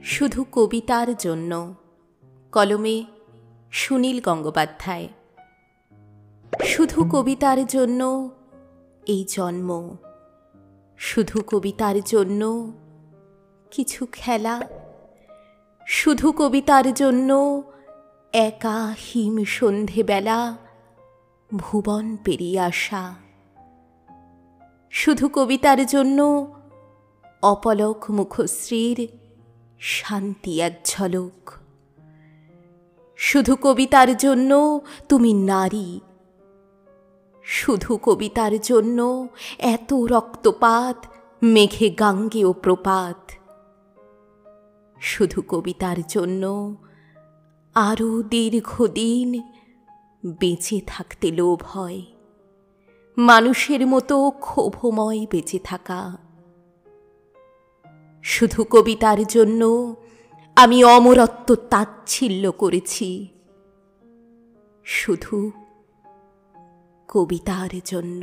শুধু কবিতার জন্য। কলমে সুনীল গঙ্গোপাধ্যায়। শুধু কবিতার জন্য এই জন্ম, শুধু কবিতার জন্য কিছু খেলা, শুধু কবিতার জন্য একা হিম সন্ধেবেলা ভুবন পেরিয়ে আসা, শুধু কবিতার জন্য অপলক মুখশ্রীর শান্তি এক ঝলক, শুধু কবিতার জন্য তুমি নারী, শুধু কবিতার জন্য এত রক্তপাত মেঘে গাঙ্গেয় প্রপাত, শুধু কবিতার জন্য আরও দীর্ঘদিন বেঁচে থাকতে লোভ হয়, মানুষের মতো ক্ষোভময় বেঁচে থাকা। শুধু কবিতার জন্য আমি অমরত্ব তাচ্ছিল্য করেছি, শুধু কবিতার জন্য।